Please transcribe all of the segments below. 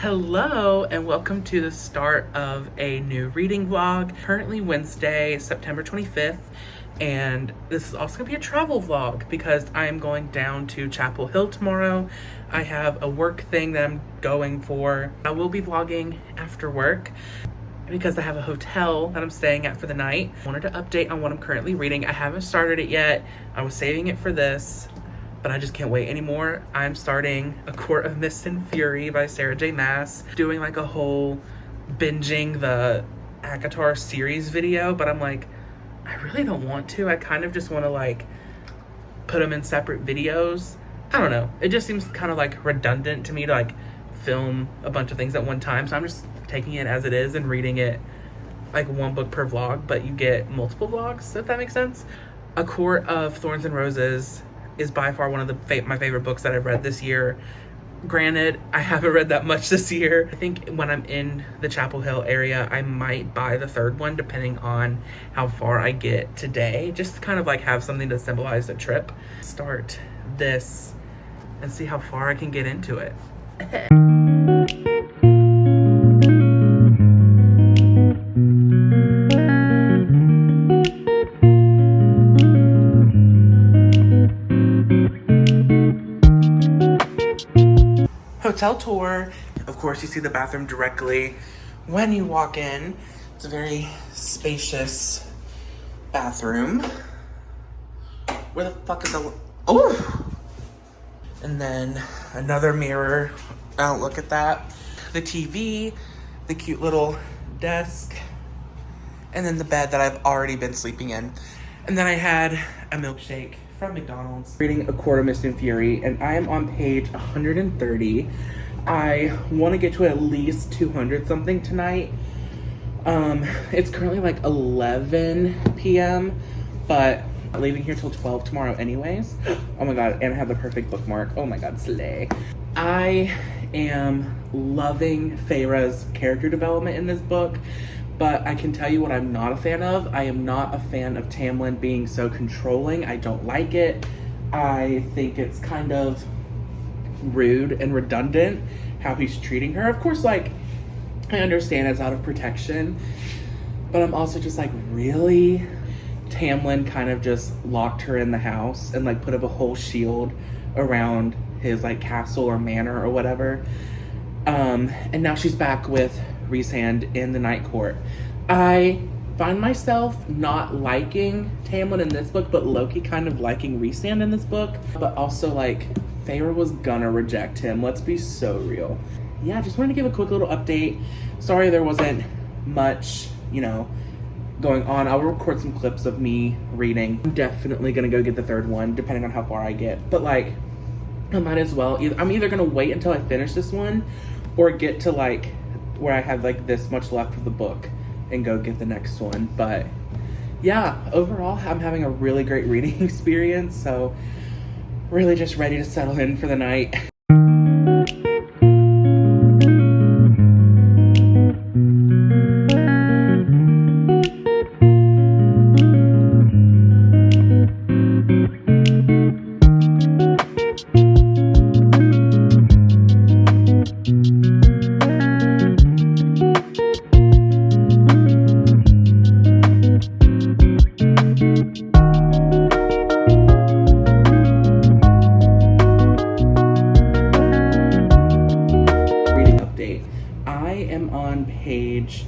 Hello and welcome to the start of a new reading vlog. Currently Wednesday, September 25th, and this is also gonna be a travel vlog because I'm going down to Chapel Hill tomorrow. I have a work thing that I'm going for. I will be vlogging after work because I have a hotel that I'm staying at for the night. I wanted to update on what I'm currently reading. I haven't started it yet. I was saving it for this, but I just can't wait anymore. I'm starting A Court of Mist and Fury by Sarah J. Maas. Doing like a whole binging the ACOTAR series video, but I'm like, I really don't want to. I kind of just want to like put them in separate videos. I don't know. It just seems kind of like redundant to me to like film a bunch of things at one time. So I'm just taking it as it is and reading it like one book per vlog, but you get multiple vlogs, if that makes sense. A Court of Thorns and Roses is by far one of my favorite books that I've read this year. Granted, I haven't read that much this year. I think when I'm in the Chapel Hill area, I might buy the third one depending on how far I get today, just to kind of like have something to symbolize the trip. Start this and see how far I can get into it. Hotel tour. Of course, you see the bathroom directly when you walk in. It's a very spacious bathroom. Where the fuck is the... Oh! And then another mirror. Oh, look at that. The TV, the cute little desk, and then the bed that I've already been sleeping in. And then I had a milkshake from McDonald's. Reading A Court of Mist and Fury, and I am on page 130. I want to get to at least 200 something tonight. It's currently like 11 p.m., but I'm leaving here till 12 tomorrow anyways. Oh my god, and I have the perfect bookmark. Oh my god, slay. I am loving Feyre's character development in this book, but I can tell you what I'm not a fan of. I am not a fan of Tamlin being so controlling. I don't like it. I think it's kind of rude and redundant how he's treating her. Of course, like, I understand it's out of protection, but I'm also just like, really? Tamlin kind of just locked her in the house and like put up a whole shield around his like castle or manor or whatever. And now she's back with Rhysand in the Night Court. I find myself not liking Tamlin in this book, but low-key kind of liking Rhysand in this book. But also, like, Feyre was gonna reject him. Let's be so real. Yeah, just wanted to give a quick little update. Sorry there wasn't much, going on. I'll record some clips of me reading. I'm definitely gonna go get the third one, depending on how far I get. But, like, I might as well. I'm either gonna wait until I finish this one or get to, like, where I have like this much left of the book and go get the next one. But yeah, overall I'm having a really great reading experience, so really just ready to settle in for the night. Page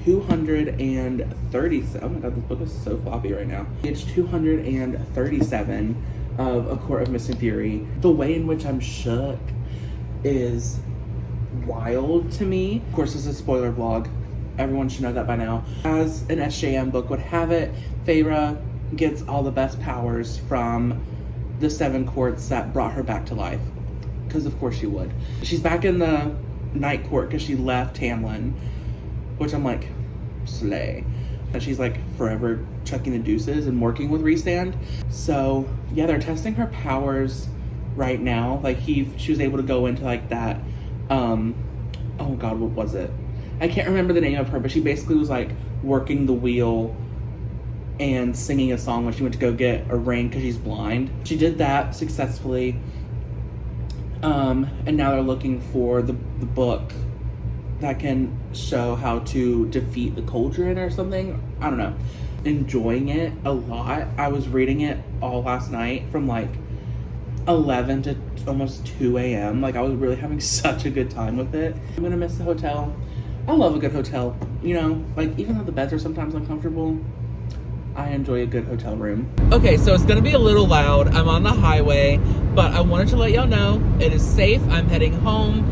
237. Oh my god, this book is so floppy right now. Page 237 of A Court of Mist and Fury. The way in which I'm shook is wild to me. Of course, this is a spoiler vlog. Everyone should know that by now. As an SJM book would have it, Feyre gets all the best powers from the 7 courts that brought her back to life. Because of course she would. She's back in the Night Court because she left Tamlin, which I'm like, slay. And she's like forever chucking the deuces and working with Rhysand. So yeah, they're testing her powers right now. Like she was able to go into like that, oh god, what was it? I can't remember the name of her, but she basically was like working the wheel and singing a song when she went to go get a ring because she's blind. She did that successfully. And now they're looking for the book that can show how to defeat the cauldron or something. I don't know. Enjoying it a lot. I was reading it all last night from like 11 to almost 2 a.m. Like, I was really having such a good time with it. I'm gonna miss the hotel. I love a good hotel. You know, like, even though the beds are sometimes uncomfortable, I enjoy a good hotel room. Okay, so it's gonna be a little loud. I'm on the highway, but I wanted to let y'all know it is safe. I'm heading home.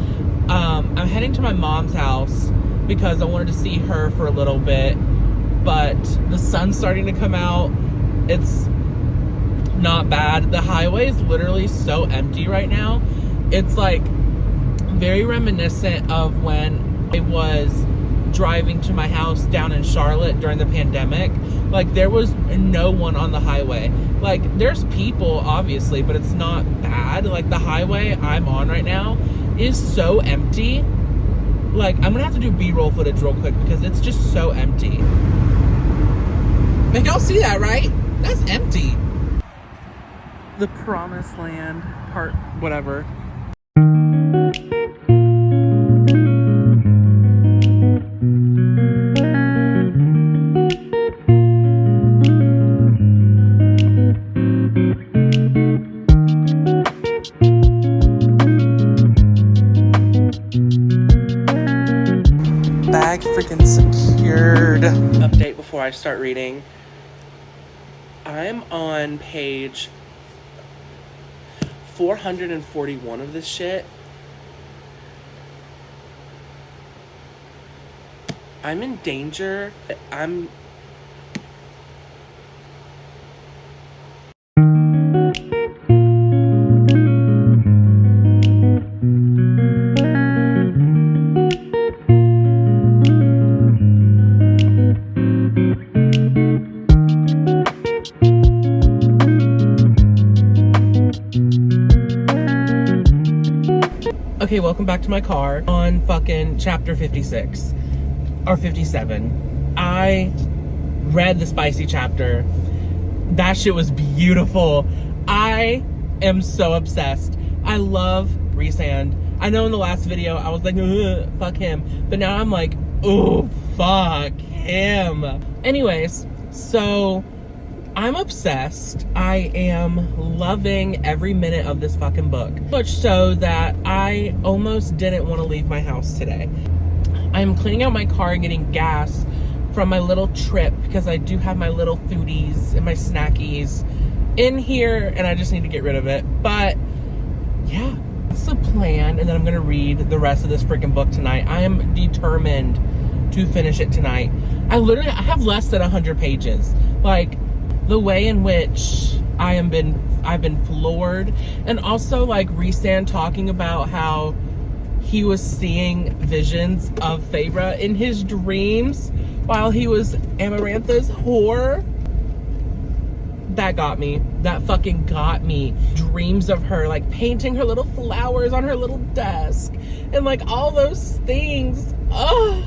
I'm heading to my mom's house because I wanted to see her for a little bit, but the sun's starting to come out. It's not bad. The highway is literally so empty right now. It's like very reminiscent of when I was driving to my house down in Charlotte during the pandemic. Like, there was no one on the highway. Like, there's people obviously, but it's not bad. Like, the highway I'm on right now is so empty. Like, I'm gonna have to do B-roll footage real quick because it's just so empty. Like, y'all see that, right? That's empty. The promised land part, whatever. Bag freaking secured. Update before I start reading. I'm on page 441 of this shit. I'm in danger. Okay, welcome back to my car on fucking chapter 56 or 57. I read the spicy chapter. That shit was beautiful. I am so obsessed. I love Rhysand. I know in the last video I was like, fuck him. But now I'm like, oh, fuck him. Anyways, so I'm obsessed. I am loving every minute of this fucking book. Much so that I almost didn't want to leave my house today. I'm cleaning out my car and getting gas from my little trip because I do have my little foodies and my snackies in here and I just need to get rid of it. But yeah, that's the plan. And then I'm going to read the rest of this freaking book tonight. I am determined to finish it tonight. I have less than 100 pages. Like, the way in which I've been floored. And also, like, Rhysand talking about how he was seeing visions of Feyre in his dreams while he was Amarantha's whore. That got me. That fucking got me. Dreams of her, like, painting her little flowers on her little desk. And, like, all those things. Oh.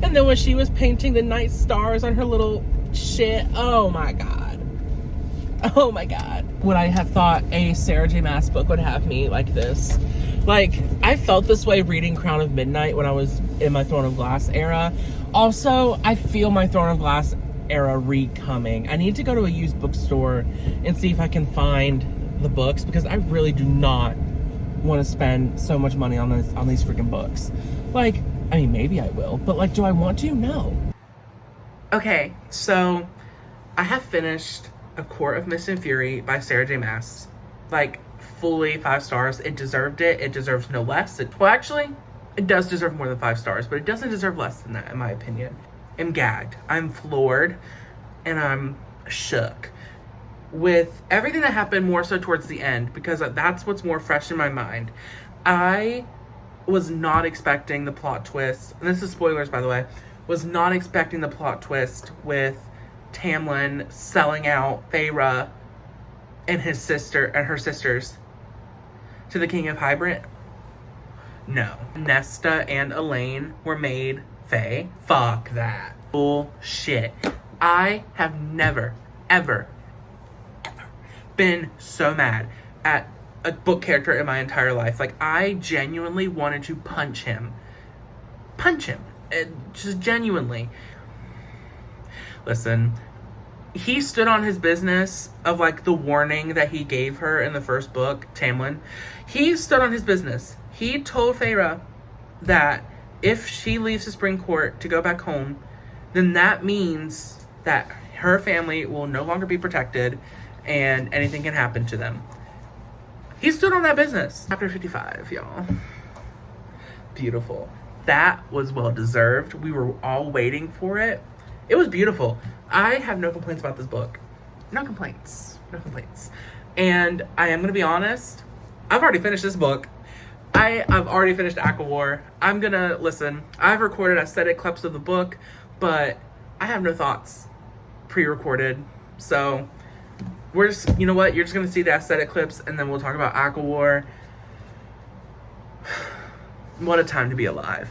And then when she was painting the night stars on her little shit. Oh my god. Oh my god. Would I have thought a Sarah J Maas book would have me like this? Like, I felt this way reading Crown of Midnight when I was in my Throne of Glass era. Also, I feel my Throne of Glass era re-coming. I need to go to a used bookstore and see if I can find the books because I really do not want to spend so much money on these freaking books. Like, I mean, maybe I will, but like, do I want to? No. Okay, so I have finished A Court of Mist and Fury by Sarah J Maas. Like, fully 5 stars. It deserved it. It deserves no less. Well, actually, it does deserve more than 5 stars, but it doesn't deserve less than that, in my opinion. I'm gagged. I'm floored, and I'm shook with everything that happened, more so towards the end, because that's what's more fresh in my mind. I was not expecting the plot twist, and this is spoilers, by the way, was not expecting the plot twist with Tamlin selling out Feyre and her sisters to the King of Hybrid. No. Nesta and Elaine were made Fae. Fuck that. Bullshit. I have never, ever been so mad at a book character in my entire life. Like, I genuinely wanted to punch him punch him. Just genuinely. Listen, he stood on his business of, like, the warning that he gave her in the first book, Tamlin. He stood on his business. He told Feyre that if she leaves the Spring Court to go back home, then that means that her family will no longer be protected and anything can happen to them. He stood on that business. Chapter 55, y'all. Beautiful. That was well deserved. We were all waiting for it. It was beautiful. I have no complaints about this book. No complaints. No complaints. And I am going to be honest. I've already finished this book. I've already finished ACOWAR. I'm going to listen. I've recorded aesthetic clips of the book, but I have no thoughts pre-recorded. So we're just, you know what? You're just going to see the aesthetic clips and then we'll talk about ACOWAR. What a time to be alive.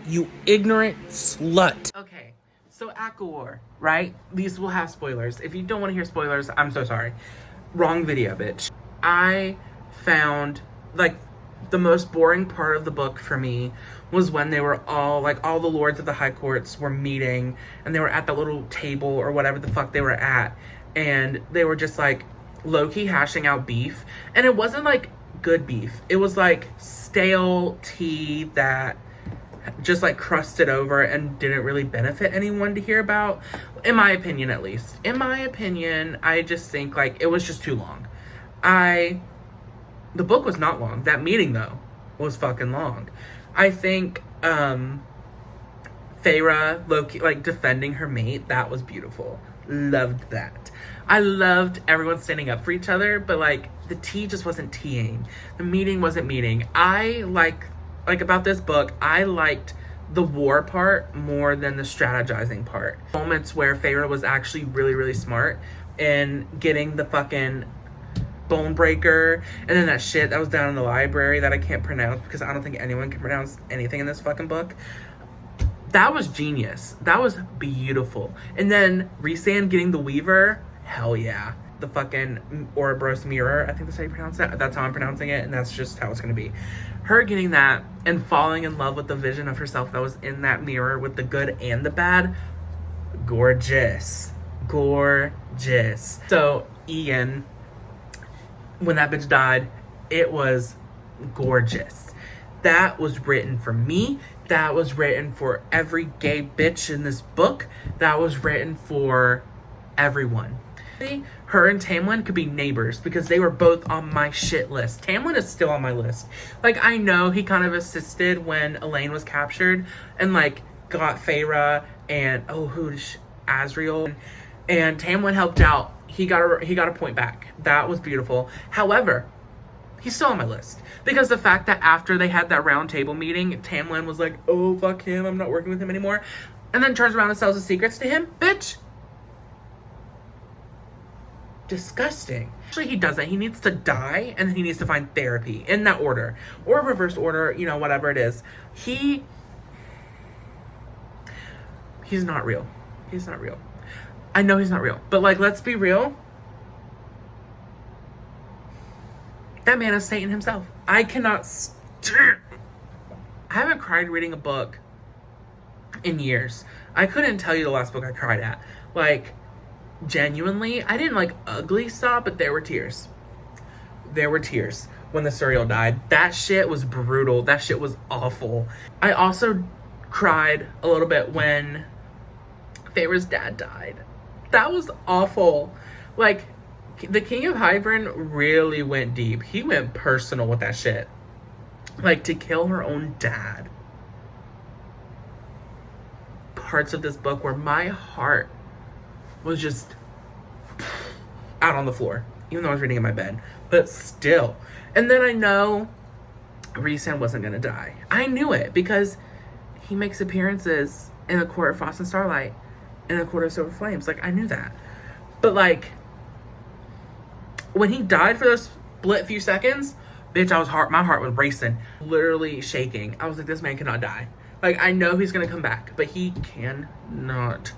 You ignorant slut. Okay, so ACOWAR, right? These will have spoilers. If you don't want to hear spoilers, I'm so sorry. Wrong video, bitch. I found, like, the most boring part of the book for me was when they were all, like, all the lords of the high courts were meeting and they were at the little table or whatever the fuck they were at, and they were just, like, low-key hashing out beef. And it wasn't, like, good beef. It was, like, stale tea that just, like, crusted over and didn't really benefit anyone to hear about, in my opinion, at least. In my opinion, I just think, like, it was just too long. The book was not long. That meeting, though, was fucking long. I think, Feyre, Loki, like, defending her mate, that was beautiful. Loved that. I loved everyone standing up for each other, but, like, the tea just wasn't teaing. The meeting wasn't meeting. Like, about this book, I liked the war part more than the strategizing part. Moments where Feyre was actually really, really smart in getting the fucking bone breaker and then that shit that was down in the library that I can't pronounce because I don't think anyone can pronounce anything in this fucking book. That was genius. That was beautiful. And then Rhysand getting the Weaver, hell yeah. The fucking Ouroboros mirror, I think that's how you pronounce it. That's how I'm pronouncing it, and that's just how it's gonna be. Her getting that and falling in love with the vision of herself that was in that mirror with the good and the bad, gorgeous. Gorgeous. So, Ian, when that bitch died, it was gorgeous. That was written for me. That was written for every gay bitch in this book. That was written for everyone. Her and Tamlin could be neighbors because they were both on my shit list. Tamlin is still on my list. Like, I know he kind of assisted when Elaine was captured and, like, got Feyre and, Azriel. And Tamlin helped out. He got a point back. That was beautiful. However, he's still on my list. Because the fact that after they had that round table meeting, Tamlin was like, oh, fuck him, I'm not working with him anymore. And then turns around and sells his secrets to him. Bitch. Disgusting. Actually, he doesn't. He needs to die, and then he needs to find therapy in that order, or reverse order, you know, whatever it is. He's not real. He's not real. I know he's not real, but, like, let's be real. That man is Satan himself. I cannot stand. I haven't cried reading a book in years. I couldn't tell you the last book I cried at. Like, genuinely, I didn't, like, ugly sob, but there were tears. There were tears when the Suriel died. That shit was brutal. That shit was awful. I also cried a little bit when Feyre's dad died. That was awful. Like, the King of Hybern really went deep. He went personal with that shit. Like, to kill her own dad. parts of this book where my heart was just out on the floor, even though I was reading in my bed, but still. And then I know Rhysand wasn't gonna die. I knew it because he makes appearances in the Court of Frost and Starlight, in the Court of Silver Flames. Like, I knew that. But like, when he died for those split few seconds, bitch, my heart was racing, literally shaking. I was like, this man cannot die. Like, I know he's gonna come back, but he cannot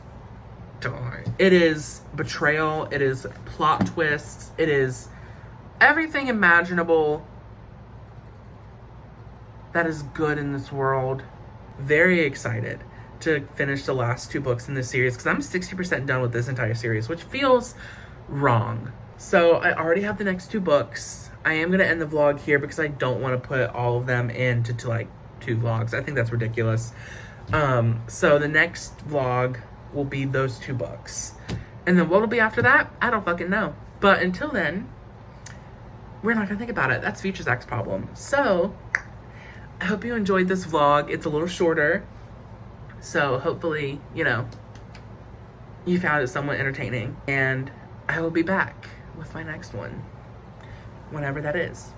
die. It is betrayal, it is plot twists, it is everything imaginable that is good in this world. Very excited to finish the last 2 books in this series, because I'm 60% done with this entire series, which feels wrong. So I already have the next 2 books. I am going to end the vlog here because I don't want to put all of them into like 2 vlogs. I think that's ridiculous. So the next vlog will be those 2 books. And then what'll be after that? I don't fucking know. But until then, we're not gonna think about it. That's Future Zach's problem. So I hope you enjoyed this vlog. It's a little shorter, so hopefully, you know, you found it somewhat entertaining. And I will be back with my next one, whenever that is.